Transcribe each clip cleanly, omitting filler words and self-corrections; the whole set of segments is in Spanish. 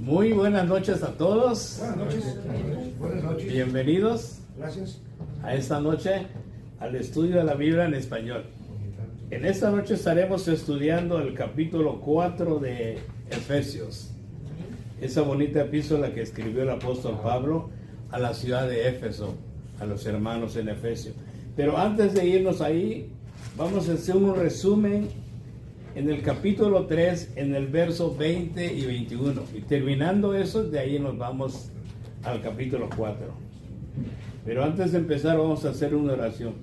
Muy buenas noches a todos. Buenas noches. Buenas noches. Bienvenidos. Gracias. A esta noche al estudio de la Biblia en español. En esta noche estaremos estudiando el capítulo 4 de Efesios. Esa bonita epístola que escribió el apóstol Pablo a la ciudad de Éfeso, a los hermanos en Efesio. Pero antes de irnos ahí, vamos a hacer un resumen en el capítulo 3, en el verso 20 y 21. Y terminando eso, de ahí nos vamos al capítulo 4. Pero antes de empezar, vamos a hacer una oración.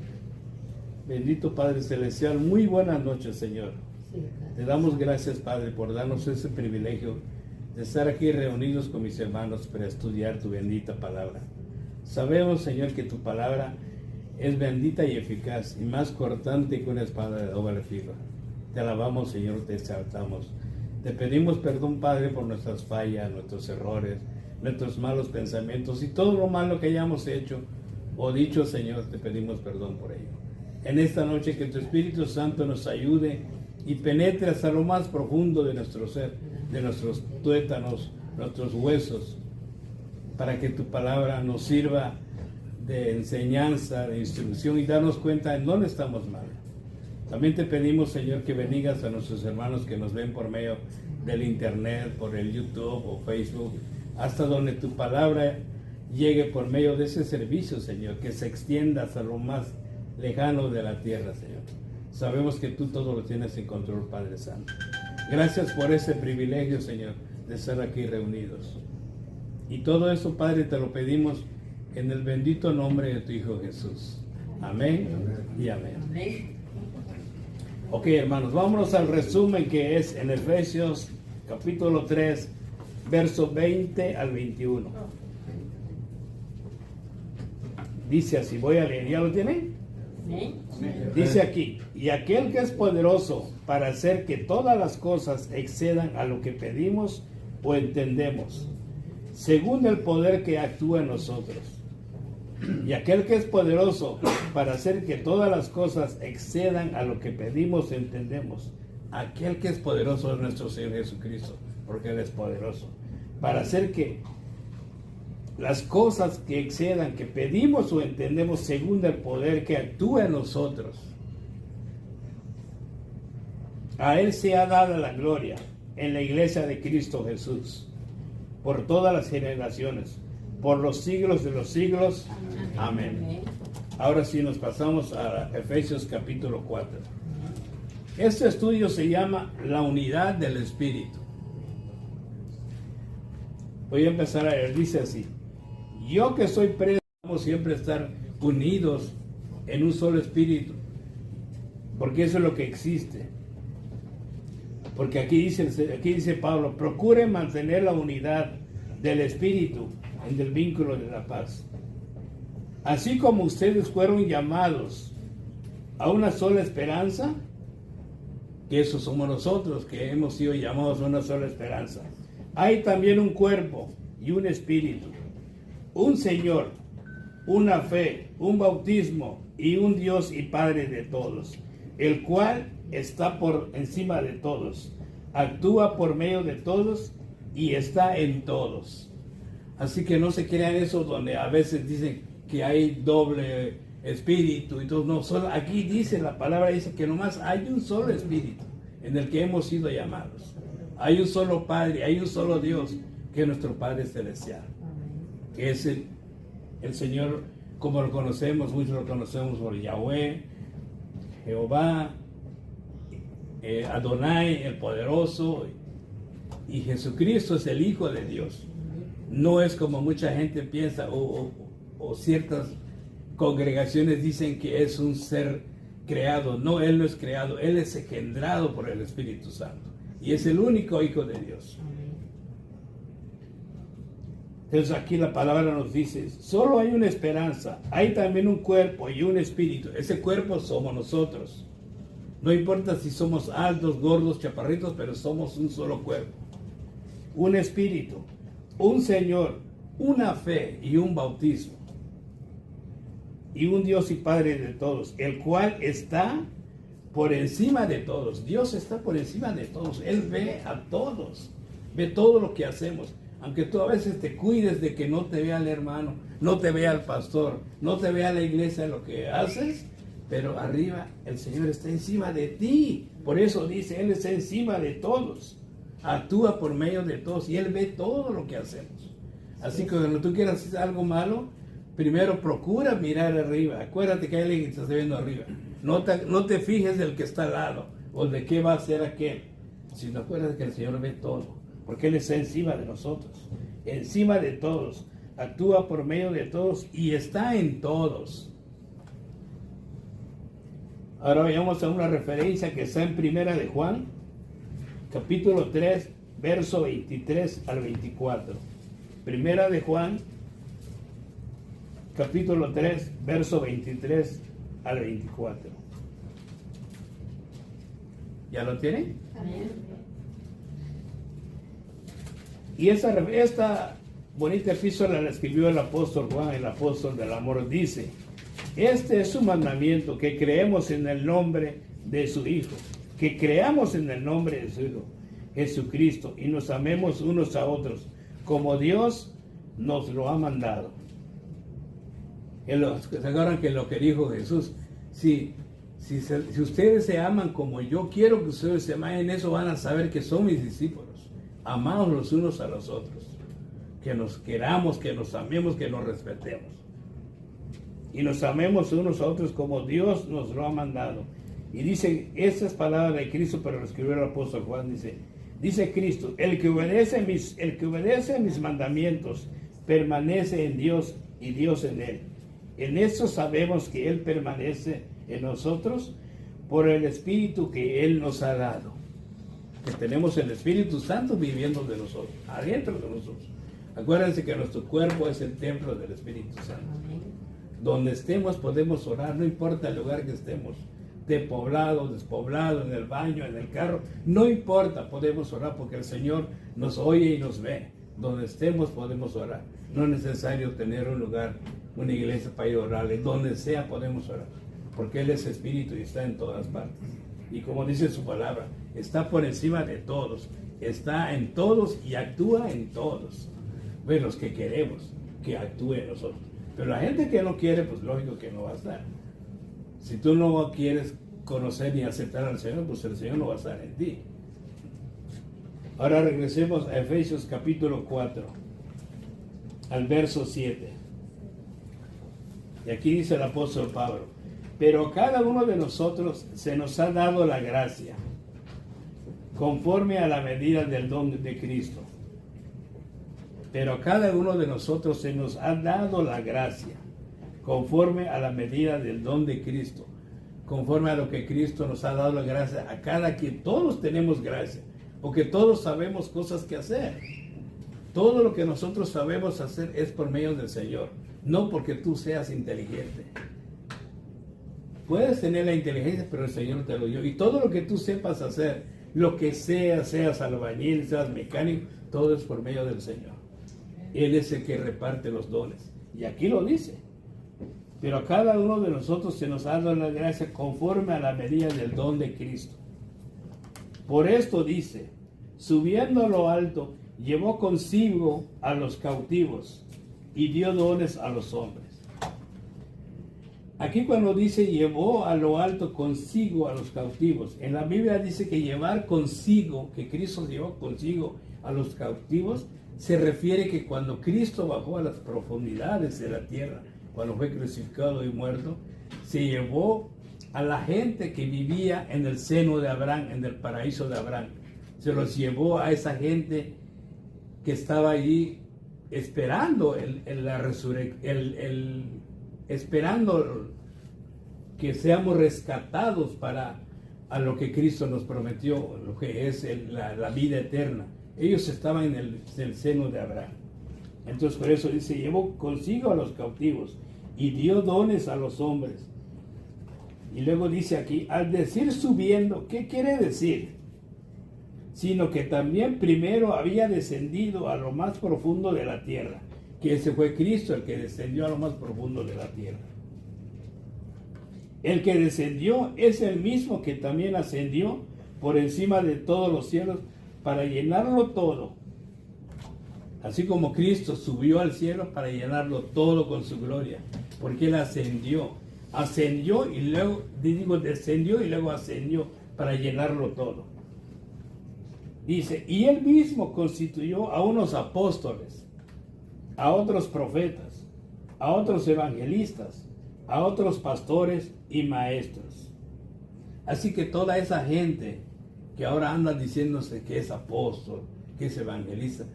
Bendito Padre Celestial, muy buenas noches, Señor. Te damos gracias, Padre, por darnos ese privilegio de estar aquí reunidos con mis hermanos para estudiar tu bendita palabra. Sabemos, Señor, que tu palabra es bendita y eficaz y más cortante que una espada de doble filo. Te alabamos, Señor, te exaltamos. Te pedimos perdón, Padre, por nuestras fallas, nuestros errores, nuestros malos pensamientos y todo lo malo que hayamos hecho o dicho, Señor, te pedimos perdón por ello. En esta noche que tu Espíritu Santo nos ayude y penetre hasta lo más profundo de nuestro ser, de nuestros tuétanos, nuestros huesos, para que tu palabra nos sirva de enseñanza, de instrucción y darnos cuenta en dónde estamos mal. También te pedimos, Señor, que bendigas a nuestros hermanos que nos ven por medio del internet, por el YouTube o Facebook, hasta donde tu palabra llegue por medio de ese servicio, Señor, que se extienda hasta lo más lejano de la tierra, Señor. Sabemos que tú todo lo tienes en control, Padre Santo. Gracias por ese privilegio, Señor, de estar aquí reunidos. Y todo eso, Padre, te lo pedimos en el bendito nombre de tu Hijo Jesús. Amén y amén. Ok, hermanos, vámonos al resumen que es en Efesios capítulo 3, verso 20 al 21. Dice así, voy a leer, ¿ya lo tienen? ¿Sí? Dice aquí, y aquel que es poderoso para hacer que todas las cosas excedan a lo que pedimos o entendemos, según el poder que actúa en nosotros. Y aquel que es poderoso para hacer que todas las cosas excedan a lo que pedimos o entendemos. Aquel que es poderoso es nuestro Señor Jesucristo, porque Él es poderoso. Para hacer que las cosas que excedan, que pedimos o entendemos según el poder que actúa en nosotros. A Él se ha dado la gloria en la iglesia de Cristo Jesús, por todas las generaciones, por los siglos de los siglos. Amén. Ahora sí nos pasamos a Efesios capítulo 4. Este estudio se llama La unidad del Espíritu. Voy a empezar a leer, dice así. Yo que soy preso, vamos siempre a estar unidos en un solo espíritu, porque eso es lo que existe. Porque aquí dice Pablo, procure mantener la unidad del espíritu en el vínculo de la paz. Así como ustedes fueron llamados a una sola esperanza, que eso somos nosotros, que hemos sido llamados a una sola esperanza. Hay también un cuerpo y un espíritu, un Señor, una fe, un bautismo y un Dios y Padre de todos, el cual está por encima de todos, actúa por medio de todos y está en todos. Así que no se crean eso donde a veces dicen que hay doble espíritu y todo. No, solo aquí dice, la palabra dice que nomás hay un solo espíritu en el que hemos sido llamados. Hay un solo Padre, hay un solo Dios, que es nuestro Padre Celestial, que es el Señor, como lo conocemos, muchos lo conocemos por Yahweh, Jehová, Adonai, el poderoso, y Jesucristo es el Hijo de Dios. No es como mucha gente piensa o ciertas congregaciones dicen que es un ser creado. No, Él no es creado, Él es engendrado por el Espíritu Santo y es el único Hijo de Dios. Entonces aquí la palabra nos dice, solo hay una esperanza, hay también un cuerpo y un espíritu. Ese cuerpo somos nosotros. No importa si somos altos, gordos, chaparritos, pero somos un solo cuerpo. Un espíritu, un Señor, una fe y un bautismo. Y un Dios y Padre de todos, el cual está por encima de todos. Dios está por encima de todos. Él ve a todos, ve todo lo que hacemos. Aunque tú a veces te cuides de que no te vea el hermano, no te vea el pastor, no te vea la iglesia lo que haces, pero arriba el Señor está encima de ti. Por eso dice, Él está encima de todos. Actúa por medio de todos y Él ve todo lo que hacemos. Así que cuando tú quieras hacer algo malo, primero procura mirar arriba. Acuérdate que hay alguien que te está viendo arriba. No te fijes del que está al lado o de qué va a hacer aquel, sino acuérdate que el Señor ve todo, porque Él está encima de nosotros, encima de todos, actúa por medio de todos y está en todos. Ahora vayamos a una referencia que está en Primera de Juan, capítulo 3, verso 23 al 24. Primera de Juan, capítulo 3, verso 23 al 24. ¿Ya lo tienen? Amén. Y esta bonita epístola la escribió el apóstol Juan, el apóstol del amor. Dice: este es su mandamiento, que creemos en el nombre de su Hijo, que creamos en el nombre de su Hijo, Jesucristo, y nos amemos unos a otros, como Dios nos lo ha mandado. ¿Se acuerdan que lo que dijo Jesús? Si ustedes se aman como yo quiero que ustedes se amen, en eso van a saber que son mis discípulos. Amados los unos a los otros, que nos queramos, que nos amemos, que nos respetemos y nos amemos unos a otros como Dios nos lo ha mandado. Y dice, estas palabras de Cristo, pero lo escribió el apóstol Juan, dice Cristo: el que obedece mis mandamientos permanece en Dios y Dios en él. En esto sabemos que Él permanece en nosotros por el Espíritu que Él nos ha dado. Que tenemos el Espíritu Santo viviendo de nosotros, adentro de nosotros. Acuérdense que nuestro cuerpo es el templo del Espíritu Santo. Donde estemos podemos orar, no importa el lugar que estemos, de poblado, despoblado, en el baño, en el carro, no importa, podemos orar porque el Señor nos oye y nos ve. Donde estemos podemos orar. No es necesario tener un lugar, una iglesia para ir a orarle. Donde sea podemos orar, porque Él es Espíritu y está en todas partes. Y como dice su palabra, está por encima de todos, está en todos y actúa en todos. Pues los que queremos que actúe en nosotros. Pero la gente que no quiere, pues lógico que no va a estar. Si tú no quieres conocer ni aceptar al Señor, pues el Señor no va a estar en ti. Ahora regresemos a Efesios capítulo 4, al verso 7. Y aquí dice el apóstol Pablo: pero a cada uno de nosotros se nos ha dado la gracia, conforme a la medida del don de Cristo. Pero a cada uno de nosotros se nos ha dado la gracia, conforme a la medida del don de Cristo. Conforme a lo que Cristo nos ha dado la gracia, a cada quien. Todos tenemos gracia, porque todos sabemos cosas que hacer. Todo lo que nosotros sabemos hacer es por medio del Señor, no porque tú seas inteligente. Puedes tener la inteligencia, pero el Señor te lo dio. Y todo lo que tú sepas hacer, lo que seas albañil, seas mecánico, todo es por medio del Señor. Él es el que reparte los dones. Y aquí lo dice. Pero a cada uno de nosotros se nos ha dado la gracia conforme a la medida del don de Cristo. Por esto dice: subiendo a lo alto, llevó consigo a los cautivos y dio dones a los hombres. Aquí cuando dice llevó a lo alto consigo a los cautivos, en la Biblia dice que llevar consigo, que Cristo llevó consigo a los cautivos, se refiere que cuando Cristo bajó a las profundidades de la tierra, cuando fue crucificado y muerto, se llevó a la gente que vivía en el seno de Abraham, en el paraíso de Abraham. Se los llevó a esa gente que estaba allí esperando la resurrección, esperando que seamos rescatados para a lo que Cristo nos prometió, lo que es la vida eterna. Ellos estaban en el seno de Abraham. Entonces por eso dice, llevó consigo a los cautivos y dio dones a los hombres. Y luego dice aquí, al decir subiendo, ¿qué quiere decir? Sino que también primero había descendido a lo más profundo de la tierra, que ese fue Cristo el que descendió a lo más profundo de la tierra. El que descendió es el mismo que también ascendió por encima de todos los cielos para llenarlo todo. Así como Cristo subió al cielo para llenarlo todo con su gloria, porque Él ascendió y luego, descendió y luego ascendió para llenarlo todo. Dice, y Él mismo constituyó a unos apóstoles, a otros profetas, a otros evangelistas, a otros pastores y maestros. Así que toda esa gente que ahora anda diciéndose que es apóstol, que es evangelista,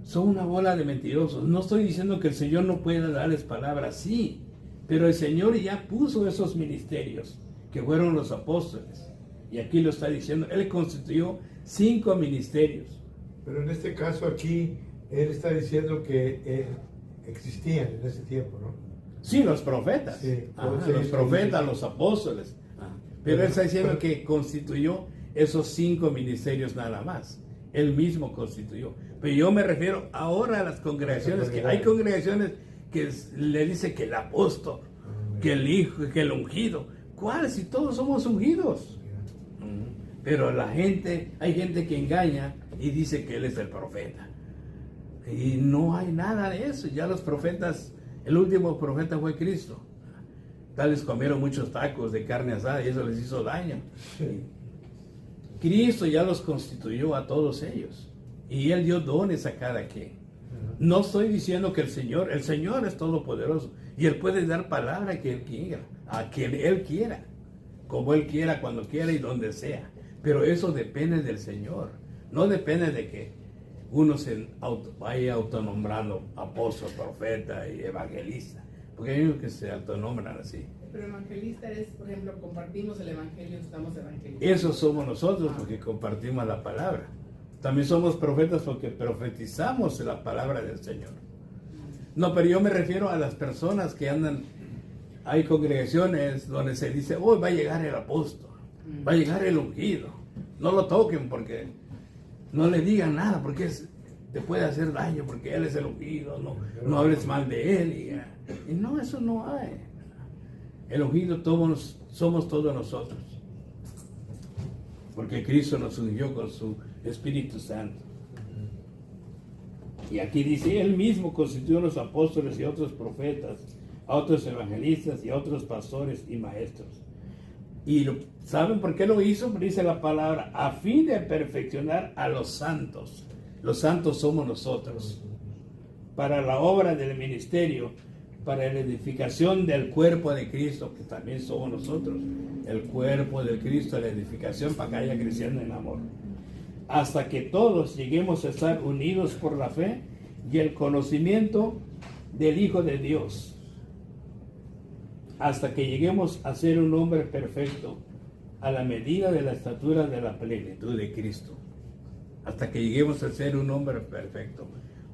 son una bola de mentirosos. No estoy diciendo que el Señor no pueda darles palabras, sí, pero el Señor ya puso esos ministerios, que fueron los apóstoles. Y aquí lo está diciendo, Él constituyó 5 ministerios. Pero en este caso aquí, Él está diciendo que existían en ese tiempo, ¿no? Sí, los profetas. Sí, los profetas, los apóstoles. Pero Él está diciendo que constituyó esos 5 ministerios nada más. Él mismo constituyó. Pero yo me refiero ahora a las congregaciones, que hay congregaciones que le dice que el apóstol, que el hijo, que el ungido. ¿Cuál? Si todos somos ungidos. Pero hay gente que engaña y dice que Él es el profeta. Y no hay nada de eso. Ya los profetas, el último profeta fue Cristo. Tal vez comieron muchos tacos de carne asada y eso les hizo daño. Cristo ya los constituyó a todos ellos. Y Él dio dones a cada quien. No estoy diciendo que el Señor es todopoderoso. Y Él puede dar palabra que Él quiera, a quien Él quiera. Como Él quiera, cuando quiera y donde sea. Pero eso depende del Señor. No depende de que uno se vaya autonombrando apóstol, profeta y evangelista. Porque hay unos que se autonombran así. Pero evangelista es, por ejemplo, compartimos el evangelio, estamos evangelizando. Eso somos nosotros porque compartimos la palabra. También somos profetas porque profetizamos la palabra del Señor. No, pero yo me refiero a las personas que andan. Hay congregaciones donde se dice, hoy va a llegar el apóstol, va a llegar el ungido. No lo toquen porque no le digan nada, porque te puede hacer daño, porque Él es el ungido. No hables mal de Él. Y no, eso no hay. El ungido somos todos nosotros. Porque Cristo nos ungió con su Espíritu Santo. Y aquí dice, Él mismo constituyó a los apóstoles y a otros profetas, a otros evangelistas y a otros pastores y maestros. Y ¿saben por qué lo hizo? Dice la palabra, a fin de perfeccionar a los santos. Los santos somos nosotros. Para la obra del ministerio, para la edificación del cuerpo de Cristo, que también somos nosotros. El cuerpo de Cristo, la edificación para que haya creciendo en amor. Hasta que todos lleguemos a estar unidos por la fe y el conocimiento del Hijo de Dios. Hasta que lleguemos a ser un hombre perfecto, a la medida de la estatura de la plenitud de Cristo. Hasta que lleguemos a ser un hombre perfecto,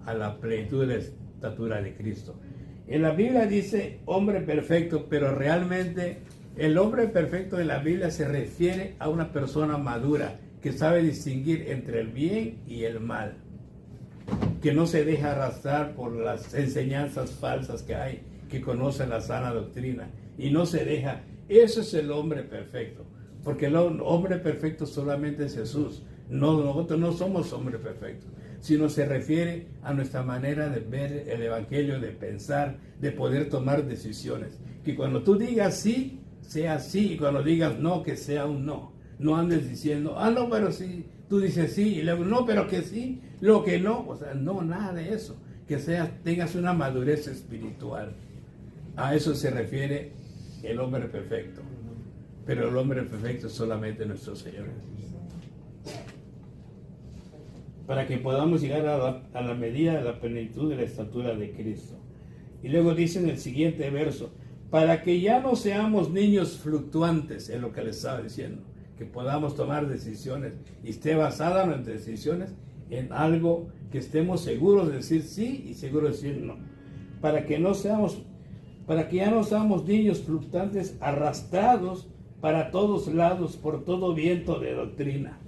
a la plenitud de la estatura de Cristo. En la Biblia dice hombre perfecto, pero realmente el hombre perfecto en la Biblia se refiere a una persona madura que sabe distinguir entre el bien y el mal, que no se deja arrastrar por las enseñanzas falsas que hay, que conoce la sana doctrina y no se deja. Eso es el hombre perfecto, porque el hombre perfecto solamente es Jesús. No, nosotros no somos hombres perfectos, sino se refiere a nuestra manera de ver el evangelio, de pensar, de poder tomar decisiones. Que cuando tú digas sí, sea sí, y cuando digas no, que sea un no. No andes diciendo, no, pero sí, tú dices sí, y luego no, pero que sí, lo que no, o sea, no, nada de eso. Que tengas una madurez espiritual. A eso se refiere el hombre perfecto. Pero el hombre perfecto es solamente nuestro Señor. Para que podamos llegar a la medida de la plenitud de la estatura de Cristo. Y luego dice en el siguiente verso, para que ya no seamos niños fluctuantes, es lo que les estaba diciendo, que podamos tomar decisiones y esté basada nuestras decisiones en algo que estemos seguros de decir sí y seguros de decir no. Para que ya no seamos niños fluctuantes arrastrados para todos lados por todo viento de doctrina.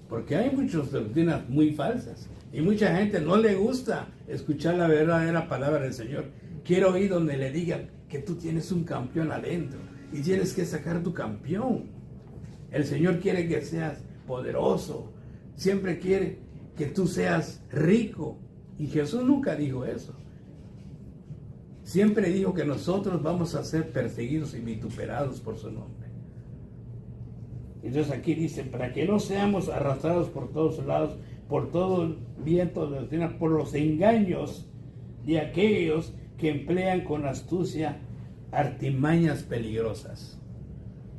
Porque hay muchas doctrinas muy falsas y mucha gente no le gusta escuchar la verdadera palabra del Señor. Quiero oír donde le digan que tú tienes un campeón adentro y tienes que sacar tu campeón. El Señor quiere que seas poderoso, siempre quiere que tú seas rico, Y Jesús nunca dijo eso. Siempre dijo que nosotros vamos a ser perseguidos y vituperados por su nombre. Entonces aquí dice, para que no seamos arrastrados por todos lados, por todo el viento de doctrina, por los engaños de aquellos que emplean con astucia artimañas peligrosas,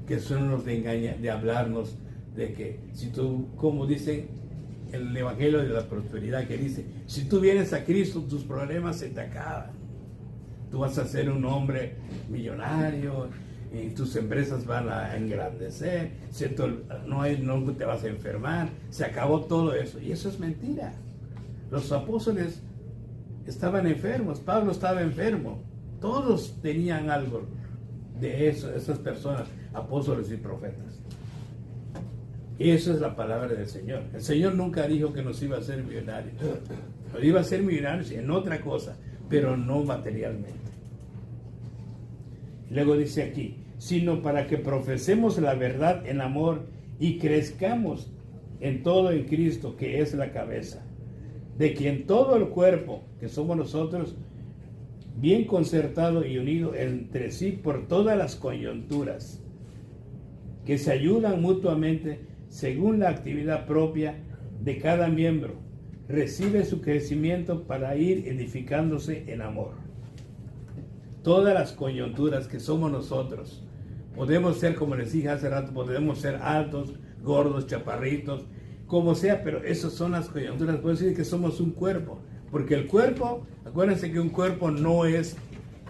que son los de hablarnos de que si tú, como dice el Evangelio de la Prosperidad, que dice, si tú vienes a Cristo, tus problemas se te acaban. Tú vas a ser un hombre millonario y tus empresas van a engrandecer, no te vas a enfermar, se acabó todo eso. Y eso es mentira. Los apóstoles estaban enfermos, Pablo estaba enfermo, todos tenían algo de eso, esas personas, apóstoles y profetas. Y eso es la palabra del Señor. El Señor nunca dijo que nos iba a hacer millonarios. Nos iba a hacer millonarios en otra cosa, pero no materialmente. Luego dice aquí, sino para que profesemos la verdad en amor y crezcamos en todo en Cristo, que es la cabeza, de quien todo el cuerpo, que somos nosotros, bien concertado y unido entre sí por todas las coyunturas, que se ayudan mutuamente según la actividad propia de cada miembro, recibe su crecimiento para ir edificándose en amor. Todas las coyunturas que somos nosotros, podemos ser, como les dije hace rato, podemos ser altos, gordos, chaparritos, como sea, pero esas son las coyunturas. Puedo decir que somos un cuerpo, porque el cuerpo, acuérdense que un cuerpo no es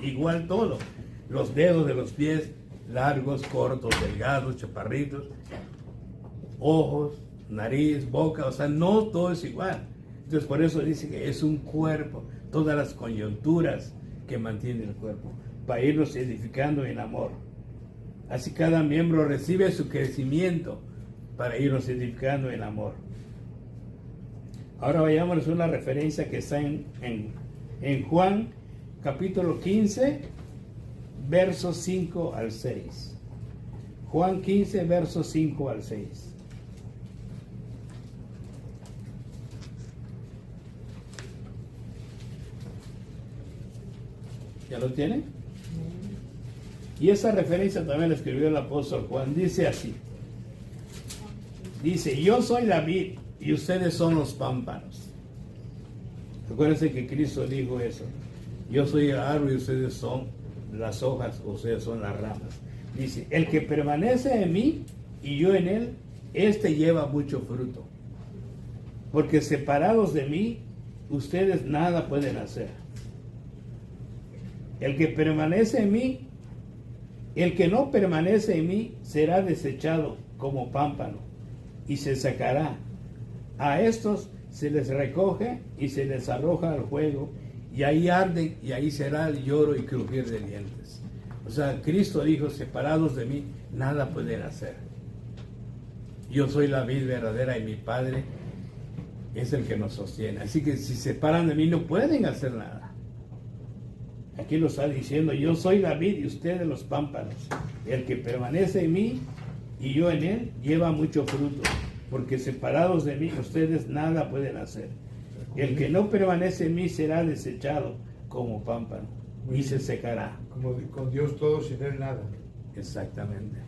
igual todo. Los dedos de los pies, largos, cortos, delgados, chaparritos, ojos, nariz, boca, o sea, no todo es igual. Entonces por eso dice que es un cuerpo, todas las coyunturas que mantiene el cuerpo, para irnos edificando en amor. Así cada miembro recibe su crecimiento para irnos edificando en amor. Ahora vayamos a una referencia que está en Juan capítulo 15, versos 5 al 6. Juan 15, versos 5 al 6. ¿Ya lo tienen? Y esa referencia también la escribió el apóstol Juan. Dice así. Dice, yo soy la vid y ustedes son los pámpanos. Acuérdense que Cristo dijo eso. Yo soy el árbol y ustedes son las hojas, ustedes son las ramas. Dice, el que permanece en mí y yo en él, este lleva mucho fruto. Porque separados de mí, ustedes nada pueden hacer. El que permanece en mí, el que no permanece en mí, será desechado como pámpano y se sacará. A estos se les recoge y se les arroja al fuego, y ahí arden, y ahí será el lloro y crujir de dientes. O sea, Cristo dijo, separados de mí, nada pueden hacer. Yo soy la vid verdadera y mi Padre es el que nos sostiene. Así que si se separan de mí, no pueden hacer nada. Aquí lo está diciendo, yo soy la vid y ustedes los pámpanos. El que permanece en mí y yo en él, lleva mucho fruto, porque separados de mí ustedes nada pueden hacer. El que no permanece en mí será desechado como pámpano y se secará. Como con Dios todo, sin él nada. Exactamente.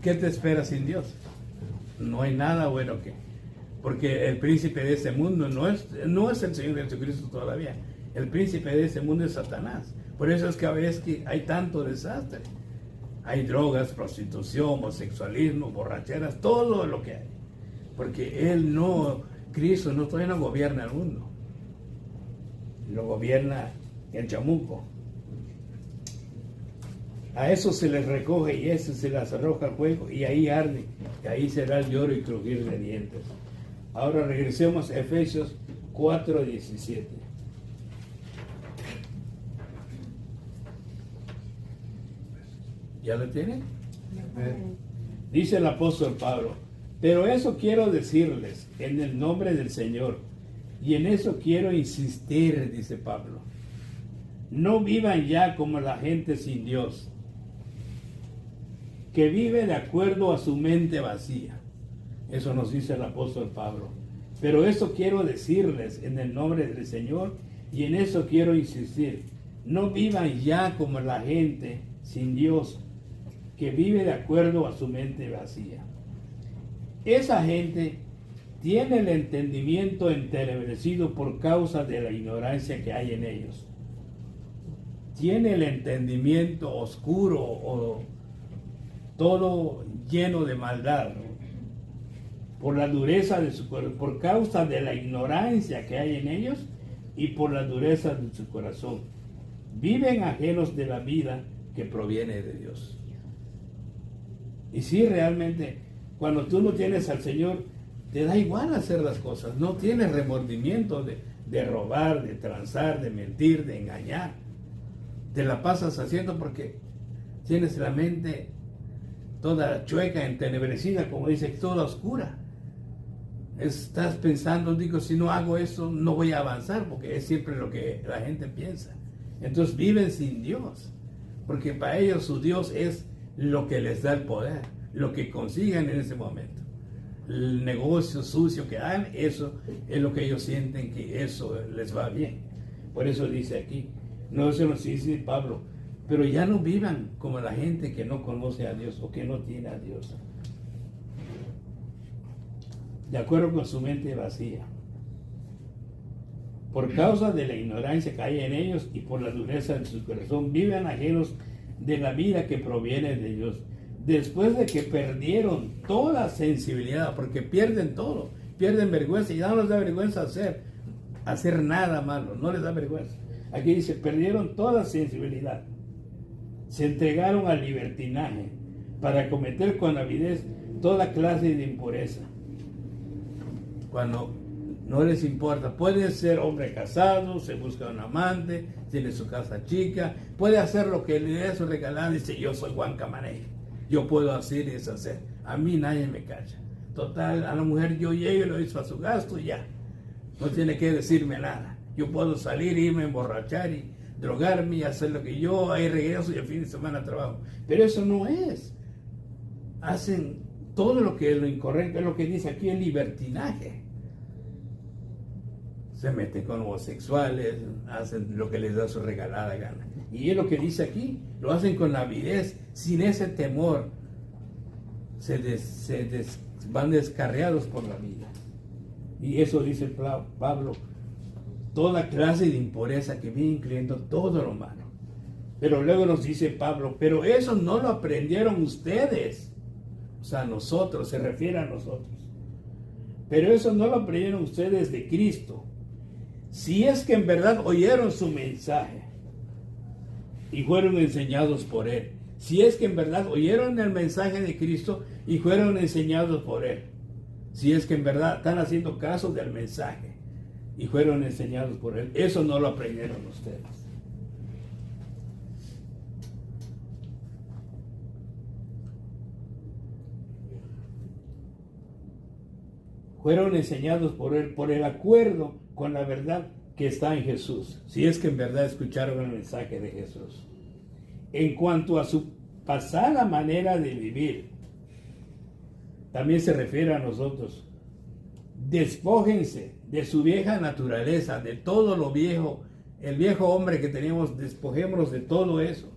¿Qué te espera sin Dios? No hay nada bueno que... Porque el príncipe de ese mundo no es el Señor Jesucristo todavía. El príncipe de ese mundo es Satanás. Por eso es que a veces que hay tanto desastre. Hay drogas, prostitución, homosexualismo, borracheras, todo lo que hay. Porque Cristo todavía no gobierna el mundo. Lo gobierna el chamuco. A eso se les recoge y eso se les arroja al fuego y ahí arde. Y ahí será el lloro y crujir de dientes. Ahora regresemos a Efesios 4:17. ¿Ya lo tienen? Dice el apóstol Pablo, pero eso quiero decirles en el nombre del Señor, y en eso quiero insistir, dice Pablo. No vivan ya como la gente sin Dios, que vive de acuerdo a su mente vacía. Eso nos dice el apóstol Pablo. Pero eso quiero decirles en el nombre del Señor, y en eso quiero insistir. No vivan ya como la gente sin Dios, que vive de acuerdo a su mente vacía. Esa gente tiene el entendimiento entenebrecido por causa de la ignorancia que hay en ellos. Tiene el entendimiento oscuro o todo lleno de maldad, por la dureza de su corazón, por causa de la ignorancia que hay en ellos y por la dureza de su corazón. Viven ajenos de la vida que proviene de Dios. Y sí, realmente, cuando tú no tienes al Señor, te da igual hacer las cosas. No tienes remordimiento de robar, de transar, de mentir, de engañar. Te la pasas haciendo porque tienes la mente toda chueca, entenebrecida, como dice, toda oscura. Estás pensando, digo, si no hago eso, no voy a avanzar, porque es siempre lo que la gente piensa. Entonces viven sin Dios, porque para ellos su Dios es lo que les da el poder, lo que consigan en ese momento. El negocio sucio que hagan, eso es lo que ellos sienten que eso les va bien. Por eso dice aquí, no se nos dice Pablo, pero ya no vivan como la gente que no conoce a Dios o que no tiene a Dios, de acuerdo con su mente vacía, por causa de la ignorancia que hay en ellos y por la dureza de su corazón, viven ajenos de la vida que proviene de Dios, después de que perdieron toda sensibilidad, porque pierden todo, pierden vergüenza, y ya no les da vergüenza hacer nada malo, no les da vergüenza. Aquí dice, perdieron toda sensibilidad, se entregaron al libertinaje para cometer con avidez toda clase de impureza. Cuando no les importa, puede ser hombre casado, se busca un amante, tiene su casa chica, puede hacer lo que le dé su regalada, dice, yo soy Juan Camaney, yo puedo hacer y deshacer, a mí nadie me cacha. Total, a la mujer yo llego y lo hizo a su gasto y ya, no tiene que decirme nada. Yo puedo salir, irme a emborrachar y drogarme y hacer lo que yo, ahí regreso y el fin de semana trabajo. Pero eso no es. Hacen todo lo que es lo incorrecto, es lo que dice aquí el libertinaje. Se meten con homosexuales, hacen lo que les da su regalada gana. Y es lo que dice aquí, lo hacen con avidez, sin ese temor. Van descarriados por la vida. Y eso dice Pablo, toda clase de impureza que viene incluyendo todo lo malo. Pero luego nos dice Pablo, pero eso no lo aprendieron ustedes. O sea, nosotros, se refiere a nosotros. Pero eso no lo aprendieron ustedes de Cristo. Si es que en verdad oyeron su mensaje y fueron enseñados por Él. Si es que en verdad oyeron el mensaje de Cristo y fueron enseñados por Él. Si es que en verdad están haciendo caso del mensaje y fueron enseñados por Él. Eso no lo aprendieron ustedes. Fueron enseñados por Él, por el acuerdo con la verdad que está en Jesús. Si es que en verdad escucharon el mensaje de Jesús. En cuanto a su pasada manera de vivir, también se refiere a nosotros. Despójense de su vieja naturaleza, de todo lo viejo, el viejo hombre que teníamos, despojémonos de todo eso.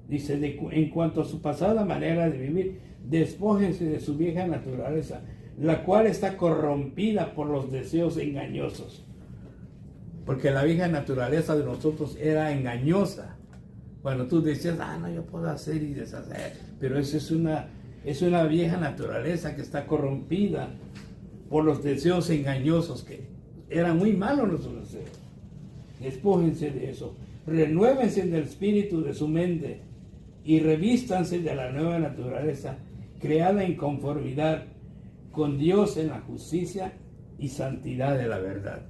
Dice, en cuanto a su pasada manera de vivir, despójense de su vieja naturaleza, la cual está corrompida por los deseos engañosos. Porque la vieja naturaleza de nosotros era engañosa. Cuando tú decías, no, yo puedo hacer y deshacer, pero eso es una vieja naturaleza que está corrompida por los deseos engañosos, que eran muy malos nuestros deseos. Despójense de eso, renuévense del espíritu de su mente y revístanse de la nueva naturaleza creada en conformidad con Dios en la justicia y santidad de la verdad.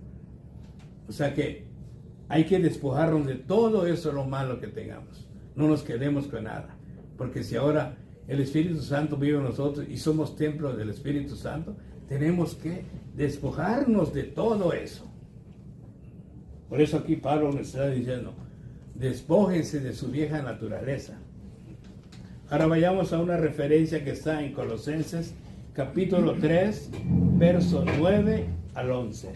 O sea que hay que despojarnos de todo eso, lo malo que tengamos. No nos quedemos con nada, porque si ahora el Espíritu Santo vive en nosotros y somos templos del Espíritu Santo, tenemos que despojarnos de todo eso. Por eso aquí Pablo nos está diciendo, despójense de su vieja naturaleza. Ahora vayamos a una referencia que está en Colosenses capítulo 3, verso 9 al 11.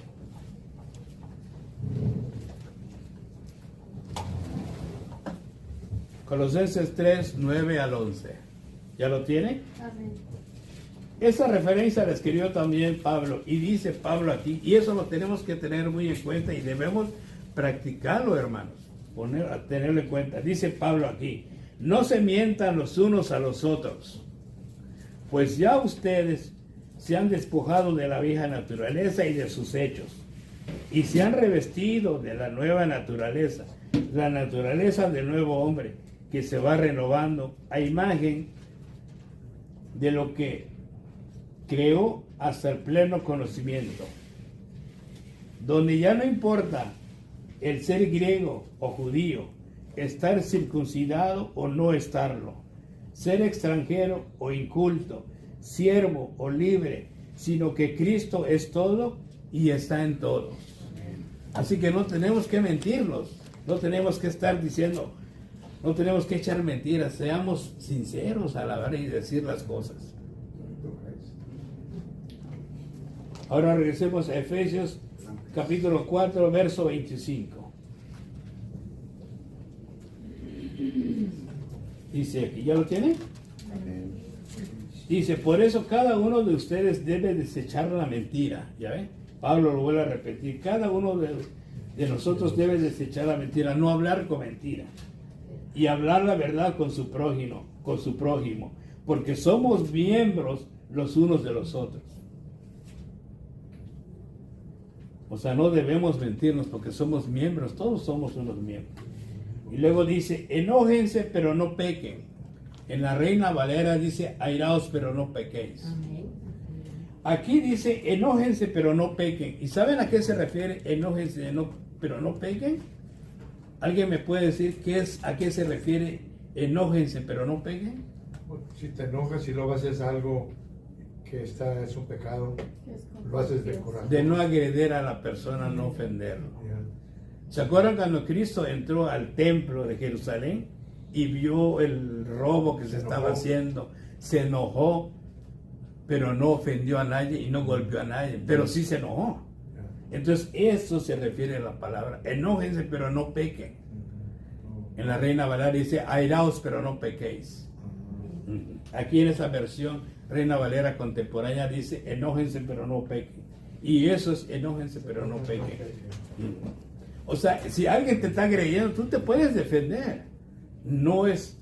Colosenses 3, 9 al 11. ¿Ya lo tiene? Amén. Esa referencia la escribió también Pablo, y dice Pablo aquí, y eso lo tenemos que tener muy en cuenta y debemos practicarlo, hermanos, tenerlo en cuenta. Dice Pablo aquí, no se mientan los unos a los otros, pues ya ustedes se han despojado de la vieja naturaleza y de sus hechos, y se han revestido de la nueva naturaleza, la naturaleza del nuevo hombre, que se va renovando a imagen de lo que creó hasta el pleno conocimiento, donde ya no importa el ser griego o judío, estar circuncidado o no estarlo, ser extranjero o inculto, siervo o libre, sino que Cristo es todo y está en todos. Así que no tenemos que mentirnos, no tenemos que estar diciendo, no tenemos que echar mentiras, seamos sinceros a la hora y decir las cosas. Ahora regresemos a Efesios capítulo 4, verso 25. Dice aquí, ¿ya lo tiene? Dice, por eso cada uno de ustedes debe desechar la mentira. ¿Ya ven? Pablo lo vuelve a repetir. Cada uno de nosotros debe desechar la mentira, no hablar con mentira. Y hablar la verdad con su prójimo, porque somos miembros los unos de los otros. O sea, no debemos mentirnos porque somos miembros, todos somos unos miembros. Y luego dice, enójense pero no pequen. En la Reina Valera dice, airaos pero no pequéis. Amén. Aquí dice, enójense pero no pequen. ¿Y saben a qué se refiere enójense pero no pequen? ¿Alguien me puede decir a qué se refiere enójense pero no pequen? Si te enojas y luego haces algo que es un pecado, lo haces de coraje. De no agredir a la persona, no ofenderlo. ¿Se acuerdan cuando Cristo entró al templo de Jerusalén y vio el robo que se estaba haciendo? Se enojó, pero no ofendió a nadie y no golpeó a nadie, pero sí se enojó. Entonces eso se refiere a la palabra, enójense pero no pequen. En la Reina Valera dice, airaos pero no pequéis. Aquí en esa versión Reina Valera contemporánea dice, enójense pero no pequen. Y eso es, enójense pero no pequen. O sea, si alguien te está agrediendo, tú te puedes defender. No es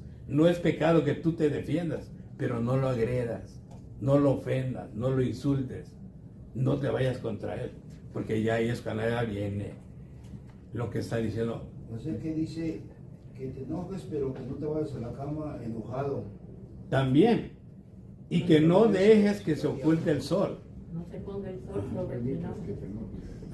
pecado que tú te defiendas, pero no lo agredas, no lo ofendas, no lo insultes, no te vayas contra él, porque ya ahí es cuando ya viene lo que está diciendo. O sea que dice que te enojes, pero que no te vayas a la cama enojado. También, y que no dejes que se oculte el sol. No se ponga el sol sobre ti, ¿no?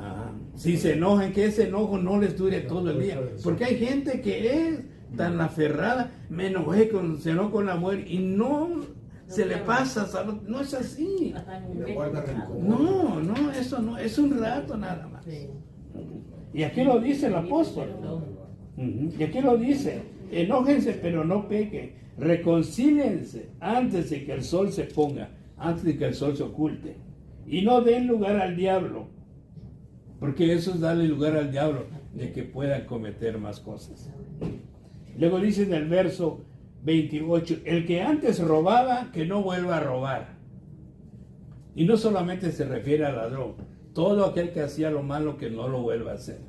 Ajá. Si se enojan, que ese enojo no les dure todo el día, porque hay gente que es tan aferrada, me enojé se enojó con la mujer y no se le pasa, no es así. Le guarda rencor. No, eso no, es un rato nada más. Sí. Y aquí lo dice el apóstol. Y aquí lo dice, enójense pero no pequen, reconcíliense antes de que el sol se ponga, antes de que el sol se oculte. Y no den lugar al diablo, porque eso es darle lugar al diablo de que pueda cometer más cosas. Luego dice en el verso 28, el que antes robaba, que no vuelva a robar. Y no solamente se refiere al ladrón, todo aquel que hacía lo malo que no lo vuelva a hacer.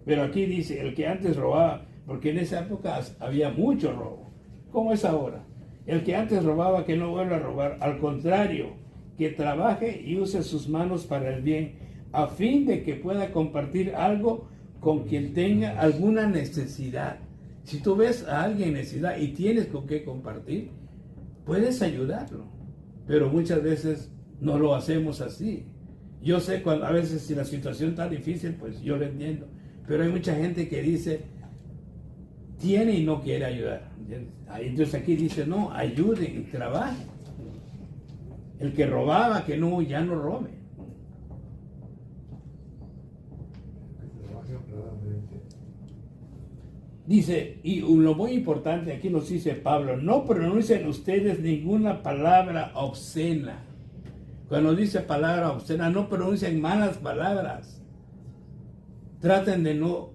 Pero aquí dice, el que antes robaba, porque en esa época había mucho robo, como es ahora. El que antes robaba, que no vuelva a robar, al contrario, que trabaje y use sus manos para el bien, a fin de que pueda compartir algo con quien tenga alguna necesidad. Si tú ves a alguien en necesidad y tienes con qué compartir, puedes ayudarlo, pero muchas veces no lo hacemos así. Yo sé cuando a veces si la situación está difícil, pues yo lo entiendo, pero hay mucha gente que dice, tiene y no quiere ayudar. Entonces aquí dice, no, ayuden y trabajen. El que robaba, que no, ya no robe. Dice, y lo muy importante aquí nos dice Pablo, no pronuncien ustedes ninguna palabra obscena, Cuando dice palabra obscena, no pronuncien malas palabras. Traten de no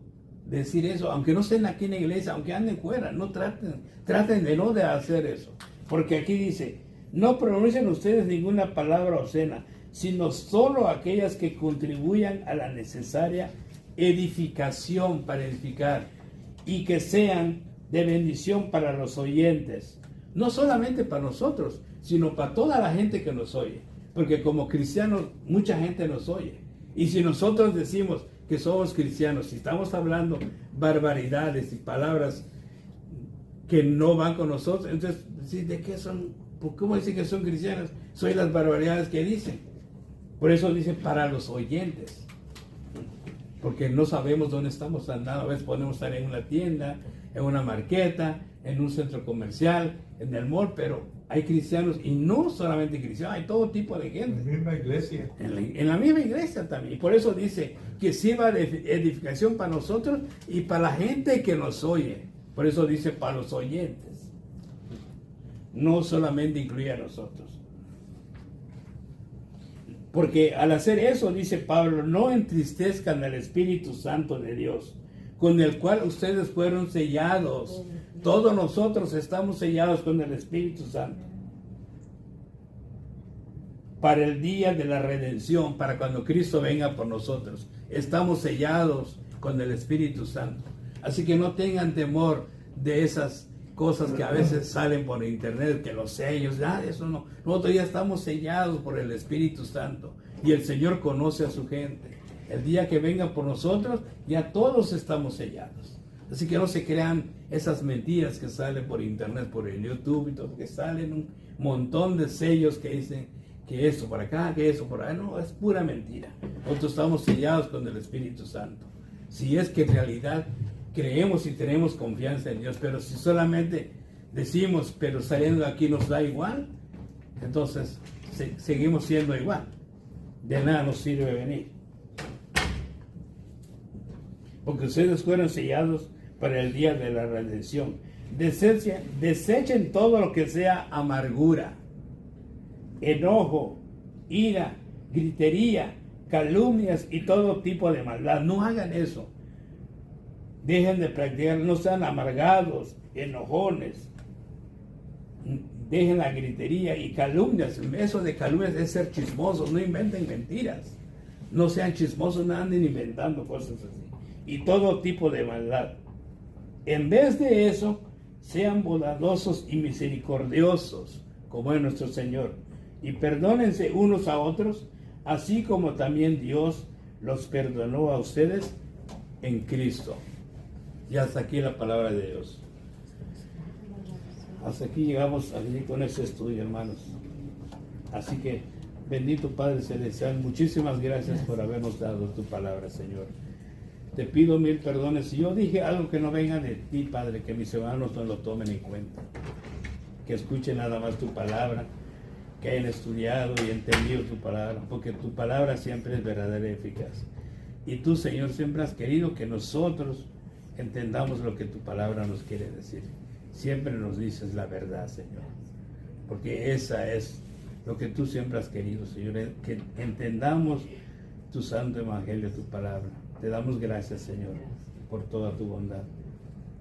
decir eso, aunque no estén aquí en la iglesia, aunque anden fuera, no traten de no de hacer eso. Porque aquí dice, no pronuncien ustedes ninguna palabra obscena, sino solo aquellas que contribuyan a la necesaria edificación para edificar y que sean de bendición para los oyentes. No solamente para nosotros, sino para toda la gente que nos oye. Porque como cristianos, mucha gente nos oye. Y si nosotros decimos que somos cristianos, si estamos hablando barbaridades y palabras que no van con nosotros, entonces, ¿de qué son? ¿Cómo dicen que son cristianos? Soy las barbaridades que dicen. Por eso dice para los oyentes. Porque no sabemos dónde estamos andando. A veces podemos estar en una tienda, en una marqueta, en un centro comercial, en el mall, pero hay cristianos, y no solamente cristianos, hay todo tipo de gente. En la misma iglesia. En la misma iglesia también. Y por eso dice que sirva de edificación para nosotros y para la gente que nos oye. Por eso dice para los oyentes. No solamente incluye a nosotros. Porque al hacer eso, dice Pablo, no entristezcan al Espíritu Santo de Dios, con el cual ustedes fueron sellados. Todos nosotros estamos sellados con el Espíritu Santo. Para el día de la redención, para cuando Cristo venga por nosotros. Estamos sellados con el Espíritu Santo. Así que no tengan temor de esas cosas que a veces salen por internet, que los sellos, nada de eso no. Nosotros ya estamos sellados por el Espíritu Santo. Y el Señor conoce a su gente. El día que venga por nosotros, ya todos estamos sellados. Así que no se crean esas mentiras que salen por internet, por el YouTube y todo, que salen un montón de sellos que dicen que esto por acá, que eso por allá. No, es pura mentira. Nosotros estamos sellados con el Espíritu Santo. Si es que en realidad creemos y tenemos confianza en Dios, pero si solamente decimos, pero saliendo de aquí nos da igual, entonces seguimos siendo igual. De nada nos sirve venir. Porque ustedes fueron sellados para el día de la redención. Desechen todo lo que sea amargura, enojo, ira, gritería, calumnias y todo tipo de maldad. No hagan eso. Dejen de practicar, no sean amargados, enojones. Dejen la gritería y calumnias. Eso de calumnias es ser chismosos. No inventen mentiras. No sean chismosos, no anden inventando cosas así. Y todo tipo de maldad. En vez de eso, sean bondadosos y misericordiosos, como es nuestro Señor. Y perdónense unos a otros, así como también Dios los perdonó a ustedes en Cristo. Y hasta aquí la palabra de Dios. Hasta aquí llegamos con este estudio, hermanos. Así que, bendito Padre Celestial, muchísimas gracias por habernos dado tu palabra, Señor. Te pido mil perdones. Si yo dije algo que no venga de ti, Padre, que mis hermanos no lo tomen en cuenta. Que escuchen nada más tu palabra, que hayan estudiado y entendido tu palabra, porque tu palabra siempre es verdadera y eficaz. Y tú, Señor, siempre has querido que nosotros entendamos lo que tu palabra nos quiere decir. Siempre nos dices la verdad, Señor, porque esa es lo que tú siempre has querido, Señor, que entendamos tu santo evangelio, tu palabra. Te damos gracias, Señor, por toda tu bondad.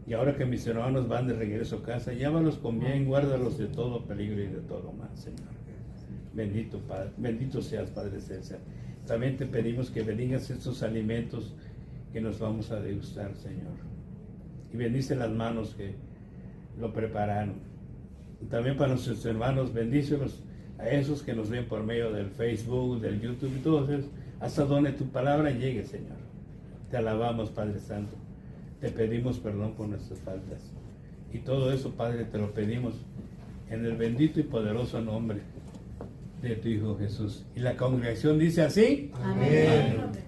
Y ahora que mis hermanos van de regreso a casa, llévalos con bien, guárdalos de todo peligro y de todo mal, Señor. Bendito Padre, bendito seas, Padre Celestial. También te pedimos que bendigas estos alimentos que nos vamos a degustar, Señor. Y bendice las manos que lo prepararon. Y también para nuestros hermanos, bendícelos a esos que nos ven por medio del Facebook, del YouTube y todo eso, hasta donde tu palabra llegue, Señor. Te alabamos, Padre Santo. Te pedimos perdón por nuestras faltas. Y todo eso, Padre, te lo pedimos en el bendito y poderoso nombre de tu Hijo Jesús. Y la congregación dice así. Amén. Amén.